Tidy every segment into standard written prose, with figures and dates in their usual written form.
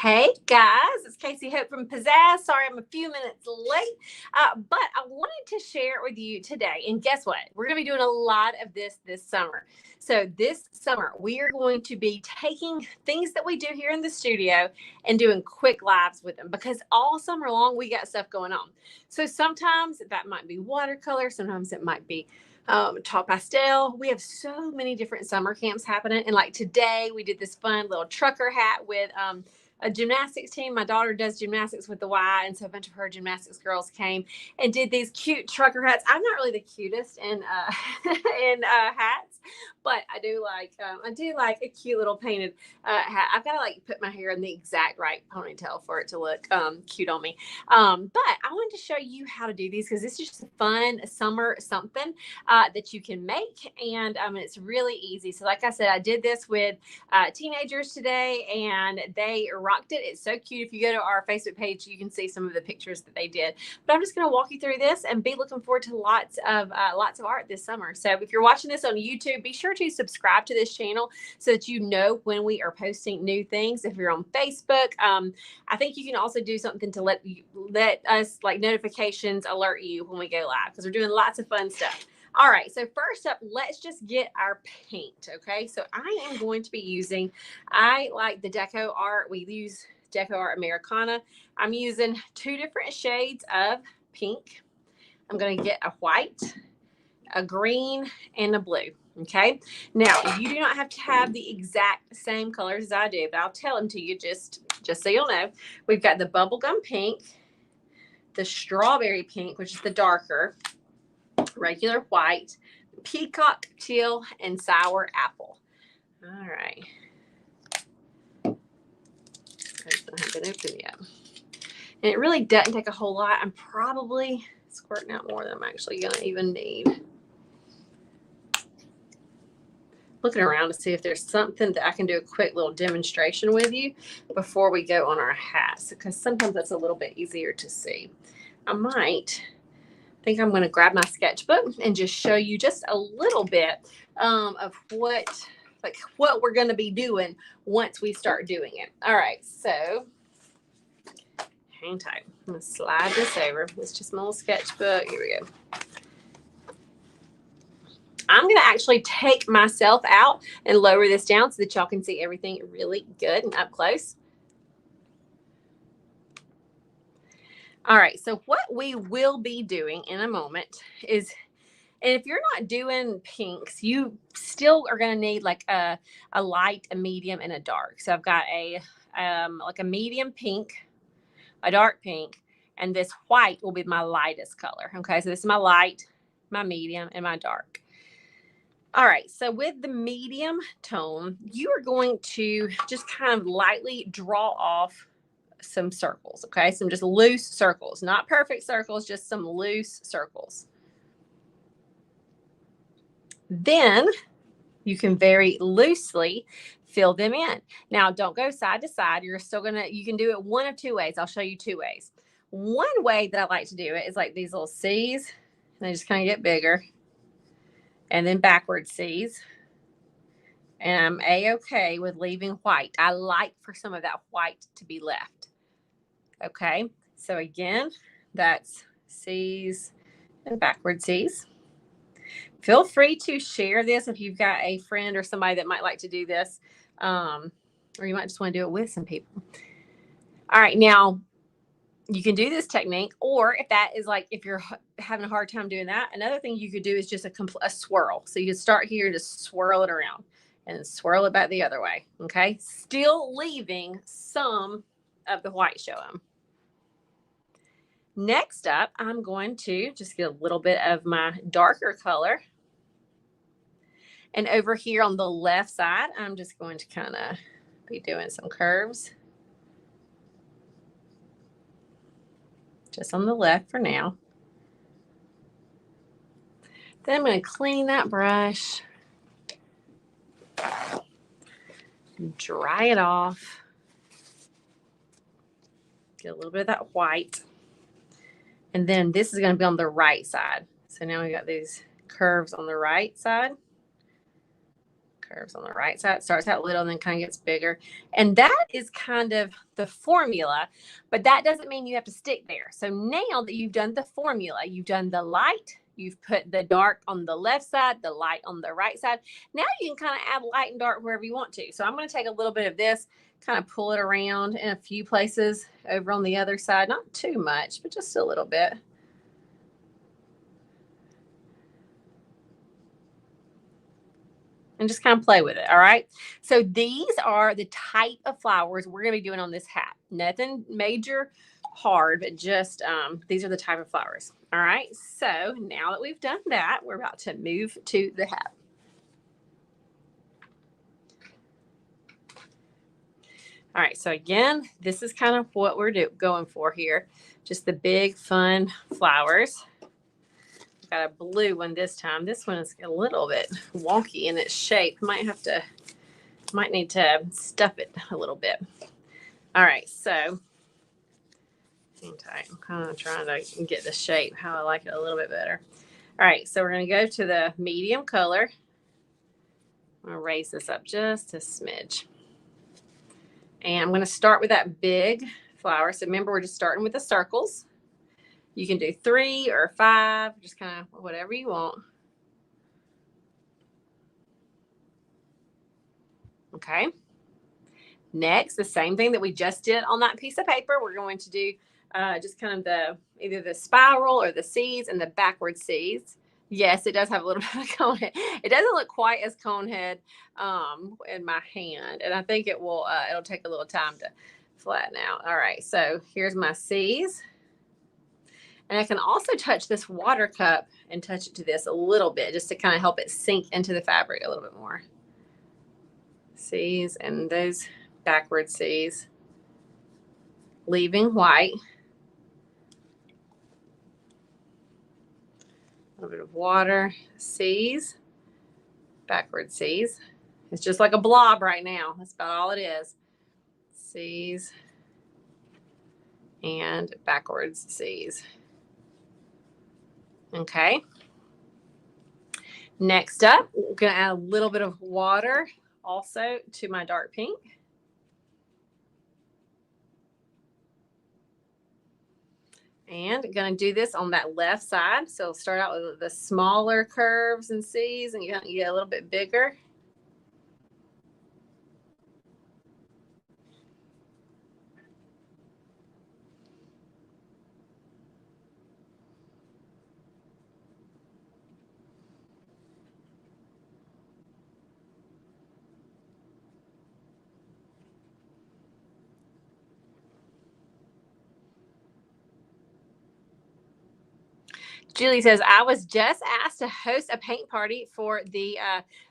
Hey guys, it's Casey Hope from Pizzazz. Sorry I'm a few minutes late, but I wanted to share with you today. And guess what? We're going to be doing a lot of this summer. So this summer, we are going to be taking things that we do here in the studio and doing quick lives with them because all summer long we got stuff going on. So sometimes that might be watercolor, sometimes it might be top pastel. We have so many different summer camps happening. And like today, we did this fun little trucker hat with a gymnastics team. My daughter does gymnastics with the Y, and so a bunch of her gymnastics girls came and did these cute trucker hats. I'm not really the cutest in in hats, but I do like a cute little painted hat. I've got to like put my hair in the exact right ponytail for it to look cute on me. But I wanted to show you how to do these because this is just a fun summer something that you can make, and it's really easy. So like I said, I did this with teenagers today, and they rocked it. It's so cute. If you go to our Facebook page, you can see some of the pictures that they did. But I'm just going to walk you through this and be looking forward to lots of art this summer. So if you're watching this on YouTube, be sure to subscribe to this channel so that you know when we are posting new things. If you're on Facebook, I think you can also do something to let us like notifications alert you when we go live because we're doing lots of fun stuff. All right, so first up, let's just get our paint, okay? So I am going to be using, I like the Deco Art. We use Deco Art Americana. I'm using 2 different shades of pink. I'm going to get a white, a green, and a blue, okay? Now, you do not have to have the exact same colors as I do, but I'll tell them to you just so you'll know. We've got the bubblegum pink, the strawberry pink, which is the darker, regular white, peacock teal, and sour apple. All right. Those don't have been open yet. And it really doesn't take a whole lot. I'm probably squirting out more than I'm actually going to even need. Looking around to see if there's something that I can do a quick little demonstration with you before we go on our hats, because sometimes that's a little bit easier to see. I think I'm going to grab my sketchbook and just show you just a little bit of what we're going to be doing once we start doing it. All right, so hang tight. I'm going to slide this over. It's just my little sketchbook. Here we go. I'm going to actually take myself out and lower this down so that y'all can see everything really good and up close. All right, so what we will be doing in a moment is, and if you're not doing pinks, you still are going to need like a light, a medium, and a dark. So I've got like a medium pink, a dark pink, and this white will be my lightest color. Okay, so this is my light, my medium, and my dark. All right, so with the medium tone, you are going to just kind of lightly draw off some circles, okay? Some just loose circles, not perfect circles, just some loose circles. Then you can very loosely fill them in. Now, don't go side to side. You can do it one of 2 ways. I'll show you 2 ways. One way that I like to do it is like these little C's, and they just kind of get bigger. And then backward C's. And I'm A-okay with leaving white. I like for some of that white to be left. Okay, so again, that's C's and backward C's. Feel free to share this if you've got a friend or somebody that might like to do this, or you might just want to do it with some people. All right, now you can do this technique, or if you're having a hard time doing that, another thing you could do is just a swirl. So you could start here, just swirl it around and swirl it back the other way. Okay, still leaving some of the white showing. Next up, I'm going to just get a little bit of my darker color. And over here on the left side, I'm just going to kind of be doing some curves. Just on the left for now. Then I'm going to clean that brush. Dry it off. Get a little bit of that white. And then this is going to be on the right side. So now we got these curves on the right side. Curves on the right side. It starts out little and then kind of gets bigger. And that is kind of the formula, but that doesn't mean you have to stick there. So now that you've done the formula, you've done the light, you've put the dark on the left side, the light on the right side. Now you can kind of add light and dark wherever you want to. So I'm going to take a little bit of this, kind of pull it around in a few places over on the other side. Not too much, but just a little bit. And just kind of play with it. All right. So these are the type of flowers we're going to be doing on this hat. Nothing major hard, but just these are the type of flowers. All right. So now that we've done that, we're about to move to the hat. All right. So again, this is kind of what we're going for here. Just the big fun flowers. Got a blue one this time. This one is a little bit wonky in its shape. Might need to stuff it a little bit. All right, so hang tight. I'm kind of trying to get the shape how I like it a little bit better. All right, so we're going to go to the medium color. I'm going to raise this up just a smidge. And I'm going to start with that big flower. So remember, we're just starting with the circles. You can do 3 or 5, just kind of whatever you want. Okay. Next, the same thing that we just did on that piece of paper, we're going to do just kind of either the spiral or the C's and the backward C's. Yes, it does have a little bit of cone head. It doesn't look quite as cone head in my hand, and I think it will. It'll take a little time to flatten out. All right, so here's my C's. And I can also touch this water cup and touch it to this a little bit just to kind of help it sink into the fabric a little bit more. C's and those backward C's, leaving white. A little bit of water, C's, backward C's. It's just like a blob right now. That's about all it is. C's and backwards C's. Okay. Next up, we're going to add a little bit of water also to my dark pink. And going to do this on that left side. So start out with the smaller curves and C's, and you get a little bit bigger. Julie says, I was just asked to host a paint party for the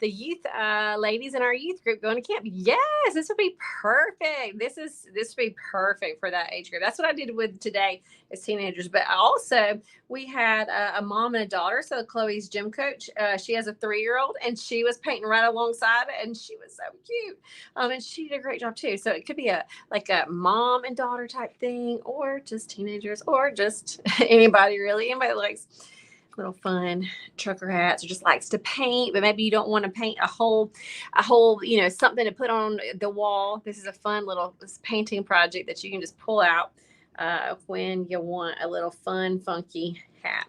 youth ladies in our youth group going to camp. Yes, this would be perfect. This would be perfect for that age group. That's what I did with today as teenagers. But also we had a mom and a daughter. So Chloe's gym coach, she has a 3-year-old, and she was painting right alongside it, and she was so cute. And she did a great job too. So it could be a mom and daughter type thing, or just teenagers, or just anybody really. Anybody that likes little fun trucker hats or just likes to paint, but maybe you don't want to paint a whole, something to put on the wall. This is a fun little painting project that you can just pull out when you want a little fun, funky hat.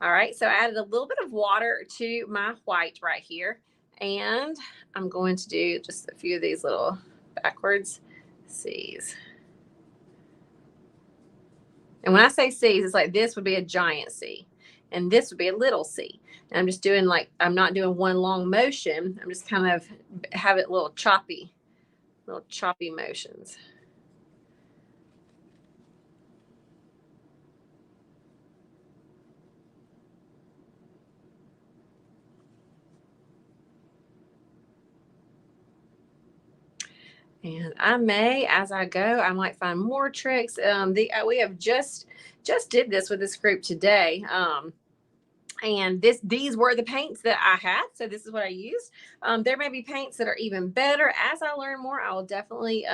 All right, so I added a little bit of water to my white right here, and I'm going to do just a few of these little backwards C's. And when I say C's, it's like this would be a giant C, and this would be a little C. And I'm just doing I'm not doing one long motion. I'm just kind of have it little choppy motions. And I may, as I go, I might find more tricks. We have just did this with this group today. And these were the paints that I had, so this is what I used. There may be paints that are even better. As I learn more, I will definitely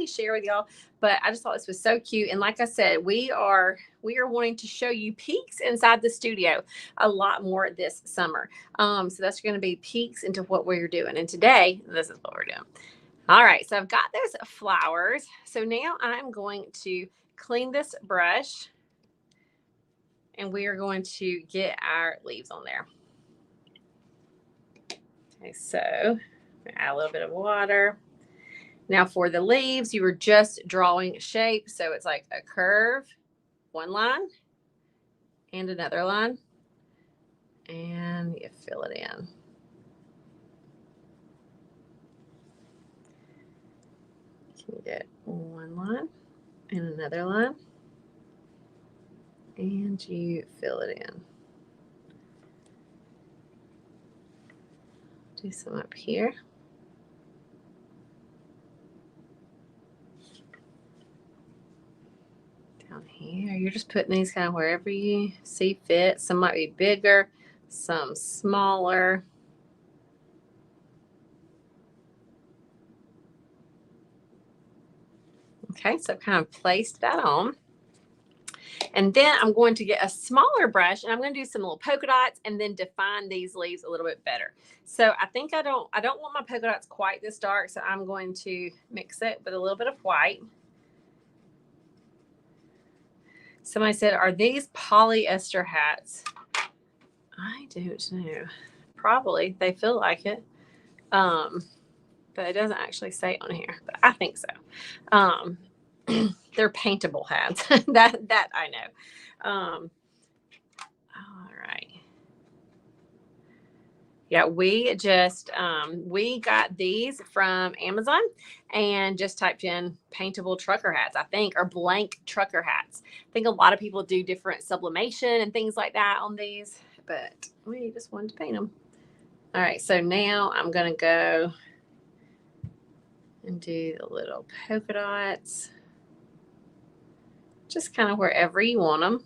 share with y'all. But I just thought this was so cute. And like I said, we are wanting to show you peeks inside the studio a lot more this summer. So that's going to be peeks into what we're doing. And today, this is what we're doing. All right, so I've got those flowers. So now I'm going to clean this brush, and we are going to get our leaves on there. Okay, so add a little bit of water. Now for the leaves, you were just drawing shape. So it's like a curve, one line, and another line. And you fill it in. You get one line and another line. And you fill it in. Do some up here. Down here. You're just putting these kind of wherever you see fit. Some might be bigger, some smaller. Okay, so I've kind of placed that on. And then I'm going to get a smaller brush, and I'm going to do some little polka dots and then define these leaves a little bit better. So I think I don't want my polka dots quite this dark, so I'm going to mix it with a little bit of white. Somebody said, are these polyester hats? I don't know. Probably. They feel like it. But it doesn't actually say on here, but I think so. They're paintable hats. that I know. All right. Yeah, we just we got these from Amazon and just typed in paintable trucker hats, I think, or blank trucker hats. I think a lot of people do different sublimation and things like that on these, but we just wanted to paint them. All right, so now I'm gonna go and do the little polka dots, just kind of wherever you want them.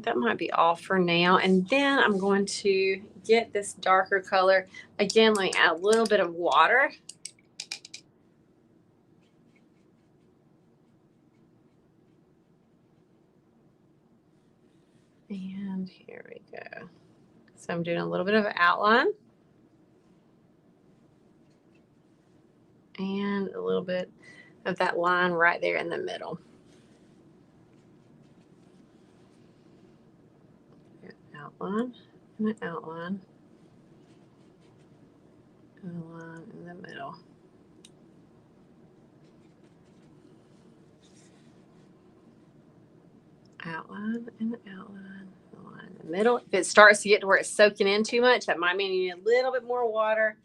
That might be all for now. And then I'm going to get this darker color. Again, let me add a little bit of water. And here we go. So I'm doing a little bit of an outline. And a little bit of that line right there in the middle. Outline and an outline. And a line in the middle. Outline and outline, line in the middle. If it starts to get to where it's soaking in too much, that might mean you need a little bit more water.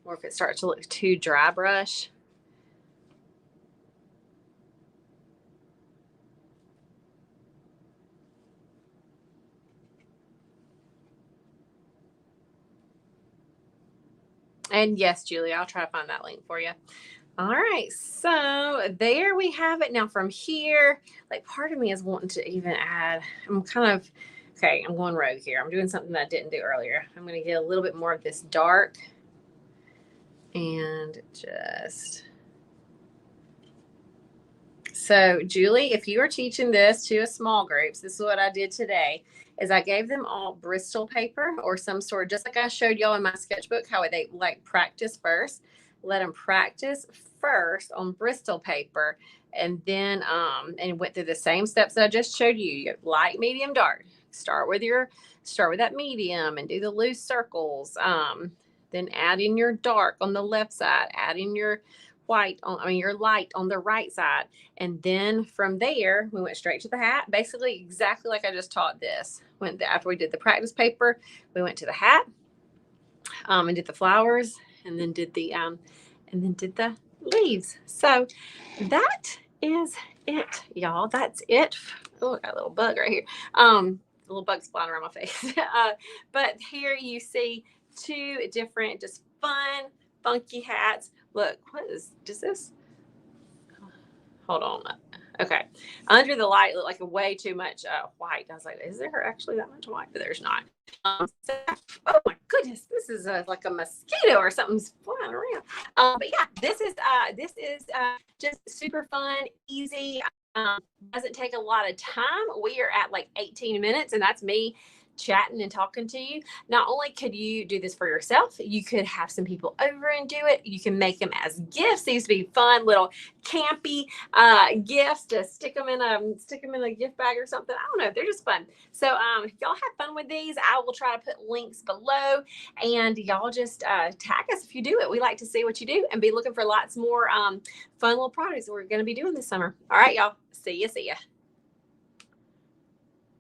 Or if it starts to look too dry brush. And yes, Julie, I'll try to find that link for you. All right, so there we have it. Now from here, like part of me is wanting to even add, I'm going rogue here. I'm doing something that I didn't do earlier. I'm going to get a little bit more of this dark and just. So Julie, if you are teaching this to a small groups, this is what I did today, is I gave them all Bristol paper or some sort, just like I showed y'all in my sketchbook, how they like practice first. Let them practice first on Bristol paper, and then and went through the same steps that I just showed you. You have light, medium, dark. Start with that medium and do the loose circles. Then add in your dark on the left side, add in your your light on the right side. And then from there, we went straight to the hat, basically exactly like I just taught this. After we did the practice paper, we went to the hat and did the flowers, and then did the leaves. So that is it, y'all. That's it. Oh, I got a little bug right here. little bugs flying around my face. But here you see two different, just fun, funky hats. Look, what is this? Hold on. Okay. Under the light, it looked like way too much white. I was like, is there actually that much white? But there's not. Oh my goodness, this is like a mosquito or something's flying around. But yeah, this is just super fun, easy. Doesn't take a lot of time. We are at like 18 minutes, and that's me chatting and talking to you. Not only could you do this for yourself, you could have some people over and do it. You can make them as gifts. These would be fun little campy gifts to stick them in a gift bag or something. I don't know. They're just fun. So if y'all have fun with these, I will try to put links below, and y'all just tag us if you do it. We like to see what you do and be looking for lots more fun little products that we're going to be doing this summer. All right, y'all. See ya.